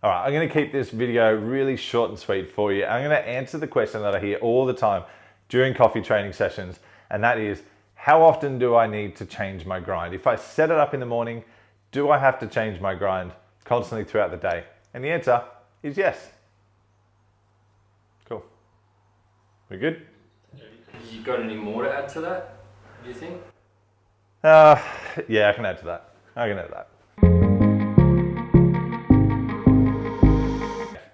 All right, I'm gonna keep this video really short and sweet for you. I'm gonna answer the question that I hear all the time during coffee training sessions, and that is, how often do I need to change my grind? If I set it up in the morning, do I have to change my grind constantly throughout the day? And the answer is yes. Cool. We good? You got any more to add to that, do you think? Yeah, I can add to that.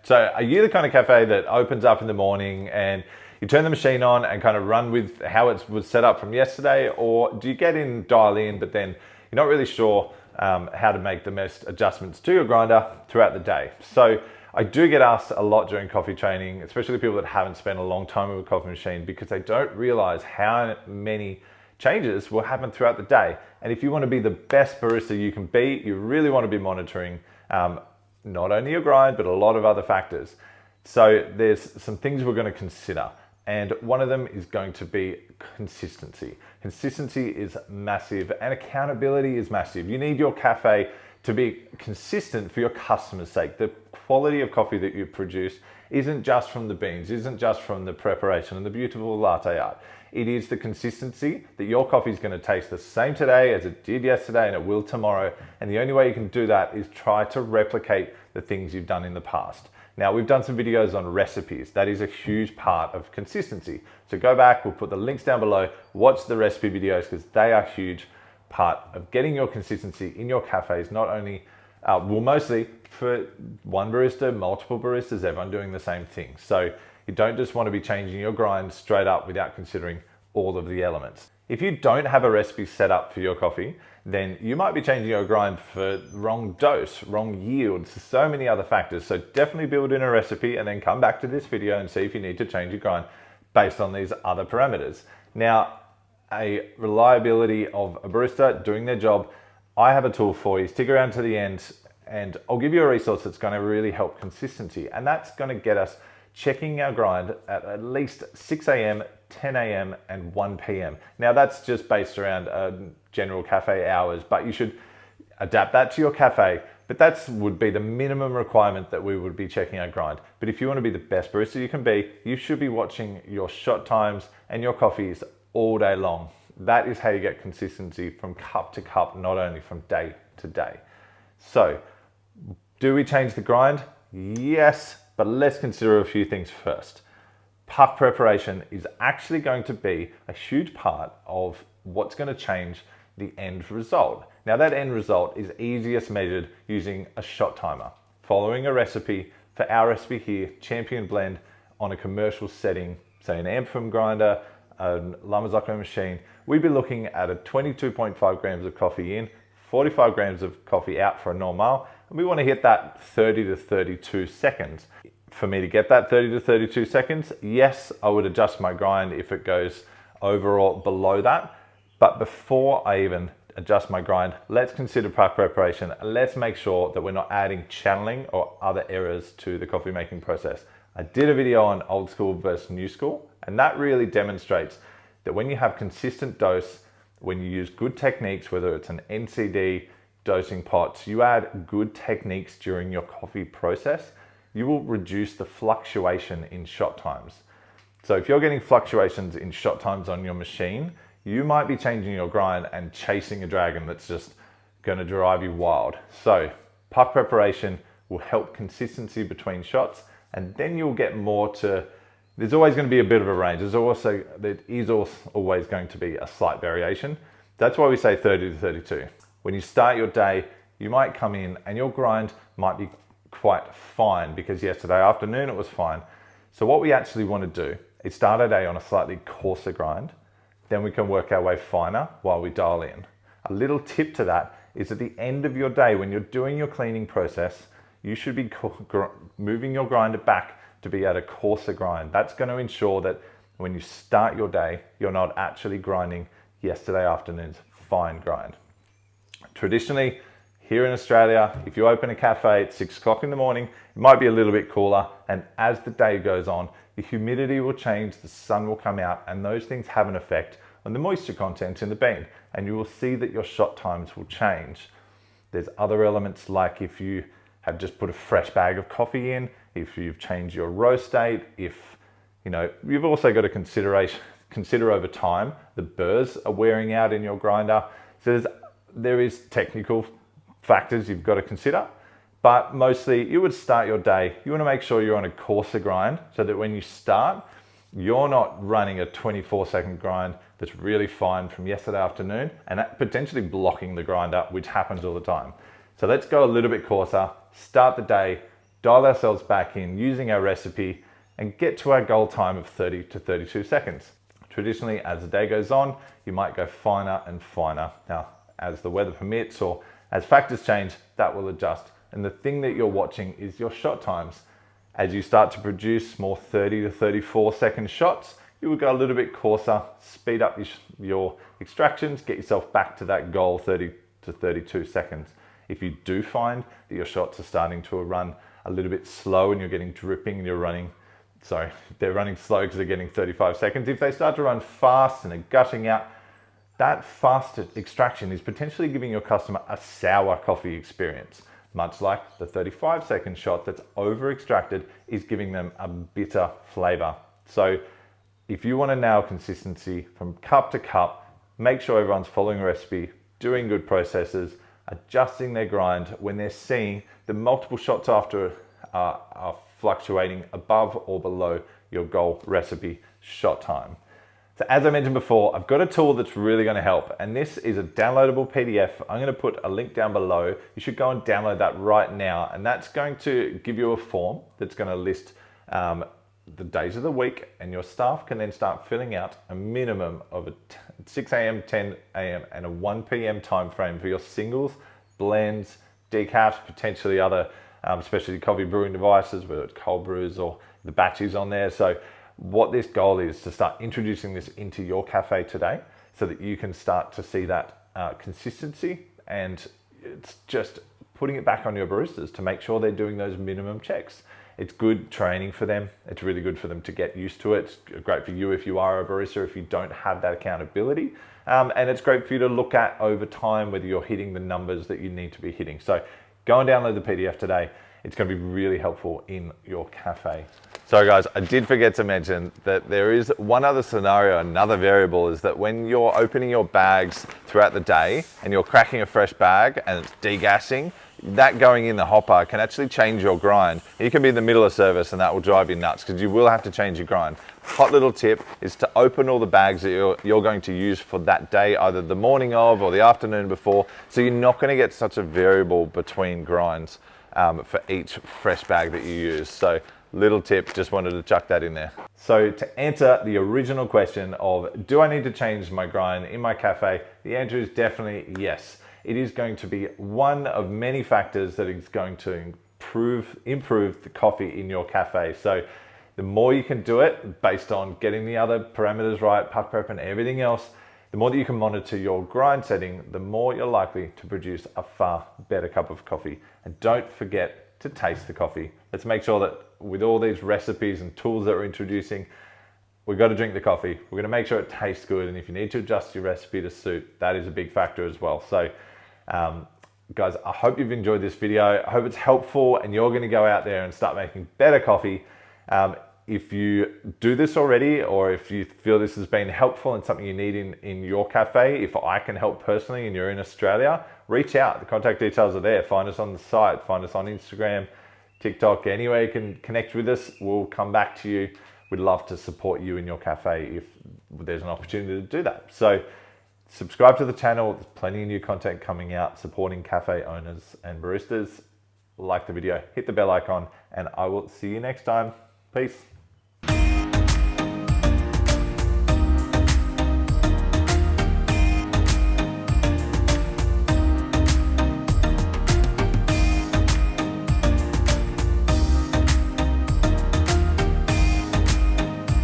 So are you the kind of cafe that opens up in the morning and you turn the machine on and kind of run with how it was set up from yesterday? Or do you get in, dial in, but then you're not really sure how to make the best adjustments to your grinder throughout the day? So I do get asked a lot during coffee training, especially people that haven't spent a long time with a coffee machine, because they don't realize how many changes will happen throughout the day. And if you want to be the best barista you can be, you really want to be monitoring not only your grind, but a lot of other factors. So there's some things we're going to consider. And one of them is going to be consistency. Consistency is massive and accountability is massive. You need your cafe to be consistent for your customers' sake. The quality of coffee that you produce isn't just from the beans, isn't just from the preparation and the beautiful latte art. It is the consistency that your coffee is going to taste the same today as it did yesterday and it will tomorrow. And the only way you can do that is try to replicate the things you've done in the past. Now, we've done some videos on recipes. That is a huge part of consistency. So go back, we'll put the links down below, watch the recipe videos because they are a huge part of getting your consistency in your cafes, not only, well, mostly for one barista, multiple baristas, everyone doing the same thing. So you don't just want to be changing your grind straight up without considering all of the elements. If you don't have a recipe set up for your coffee, then you might be changing your grind for wrong dose, wrong yield, so many other factors. So definitely build in a recipe and then come back to this video and see if you need to change your grind based on these other parameters. Now, a reliability of a barista doing their job, I have a tool for you. Stick around to the end and I'll give you a resource that's going to really help consistency. And that's going to get us checking our grind at least 6 a.m., 10 a.m. and 1 p.m. Now that's just based around general cafe hours, but you should adapt that to your cafe. But that would be the minimum requirement that we would be checking our grind. But if you want to be the best barista you can be, you should be watching your shot times and your coffees all day long. That is how you get consistency from cup to cup, not only from day to day. So, do we change the grind? Yes, but let's consider a few things first. Puck preparation is actually going to be a huge part of what's going to change the end result. Now that end result is easiest measured using a shot timer. Following a recipe, for our recipe here, Champion Blend on a commercial setting, say an Ampham grinder, a Lamazocco machine, we'd be looking at a 22.5 grams of coffee in, 45 grams of coffee out for a normal, and we want to hit that 30 to 32 seconds. For me to get that 30 to 32 seconds, yes, I would adjust my grind if it goes over or below that. But before I even adjust my grind, let's consider puck preparation. Let's make sure that we're not adding channeling or other errors to the coffee making process. I did a video on old school versus new school, and that really demonstrates that when you have consistent dose, when you use good techniques, whether it's an NCD, dosing pots, you add good techniques during your coffee process, you will reduce the fluctuation in shot times. So if you're getting fluctuations in shot times on your machine, you might be changing your grind and chasing a dragon that's just going to drive you wild. So puck preparation will help consistency between shots, and then you'll get more to, there's always going to be a bit of a range. There is always going to be a slight variation. That's why we say 30 to 32. When you start your day, you might come in and your grind might be quite fine because yesterday afternoon it was fine. So what we actually want to do is start our day on a slightly coarser grind. Then we can work our way finer while we dial in. A little tip to that is at the end of your day, when you're doing your cleaning process, you should be moving your grinder back to be at a coarser grind. That's going to ensure that when you start your day, you're not actually grinding yesterday afternoon's fine grind. Traditionally, here in Australia, if you open a cafe at 6 o'clock in the morning, it might be a little bit cooler. And as the day goes on, the humidity will change, the sun will come out, and those things have an effect on the moisture content in the bean. And you will see that your shot times will change. There's other elements like if you have just put a fresh bag of coffee in, if you've changed your roast date, if you've also got to consider over time the burrs are wearing out in your grinder. So there is technical factors you've got to consider, but mostly you would start your day. You want to make sure you're on a coarser grind so that when you start, you're not running a 24-second grind that's really fine from yesterday afternoon and that potentially blocking the grinder, which happens all the time. So let's go a little bit coarser, start the day, dial ourselves back in using our recipe and get to our goal time of 30 to 32 seconds. Traditionally, as the day goes on, you might go finer and finer. Now, as the weather permits or as factors change, that will adjust. And the thing that you're watching is your shot times. As you start to produce more 30 to 34 second shots, you will go a little bit coarser, speed up your extractions, get yourself back to that goal 30 to 32 seconds. If you do find that your shots are starting to run a little bit slow and you're getting dripping and they're running slow because they're getting 35 seconds. If they start to run fast and are gushing out, that fast extraction is potentially giving your customer a sour coffee experience, much like the 35-second shot that's over extracted is giving them a bitter flavor. So if you want to nail consistency from cup to cup, make sure everyone's following a recipe, doing good processes, adjusting their grind when they're seeing the multiple shots after are fluctuating above or below your goal recipe shot time. So as I mentioned before, I've got a tool that's really going to help, and this is a downloadable PDF. I'm going to put a link down below. You should go and download that right now, and that's going to give you a form that's going to list the days of the week, and your staff can then start filling out a minimum of a 6 a.m., 10 a.m. and a 1 p.m. time frame for your singles, blends, decaf, potentially other specialty coffee brewing devices, whether it's cold brews or the batches on there. So what this goal is to start introducing this into your cafe today so that you can start to see that consistency, and it's just putting it back on your baristas to make sure they're doing those minimum checks. It's good training for them. It's really good for them to get used to it. It's great for you if you are a barista, if you don't have that accountability. And it's great for you to look at over time whether you're hitting the numbers that you need to be hitting. So go and download the PDF today. It's going to be really helpful in your cafe. So guys, I did forget to mention that there is one other scenario, another variable, is that when you're opening your bags throughout the day and you're cracking a fresh bag and it's degassing, that going in the hopper can actually change your grind. You can be in the middle of service and that will drive you nuts because you will have to change your grind. Hot little tip is to open all the bags that you're going to use for that day, either the morning of or the afternoon before, so you're not going to get such a variable between grinds for each fresh bag that you use. So little tip, just wanted to chuck that in there. So to answer the original question of, do I need to change my grind in my cafe? The answer is definitely yes. It is going to be one of many factors that is going to improve the coffee in your cafe. So the more you can do it based on getting the other parameters right, puck prep and everything else, the more that you can monitor your grind setting, the more you're likely to produce a far better cup of coffee. And don't forget to taste the coffee. Let's make sure that with all these recipes and tools that we're introducing, we've got to drink the coffee. We're going to make sure it tastes good. And if you need to adjust your recipe to suit, that is a big factor as well. So guys, I hope you've enjoyed this video. I hope it's helpful and you're going to go out there and start making better coffee. If you do this already, or if you feel this has been helpful and something you need in your cafe, if I can help personally and you're in Australia, reach out. The contact details are there. Find us on the site, find us on Instagram, TikTok, anywhere you can connect with us. We'll come back to you. We'd love to support you in your cafe if there's an opportunity to do that. So subscribe to the channel. There's plenty of new content coming out supporting cafe owners and baristas. Like the video, hit the bell icon, and I will see you next time. Peace.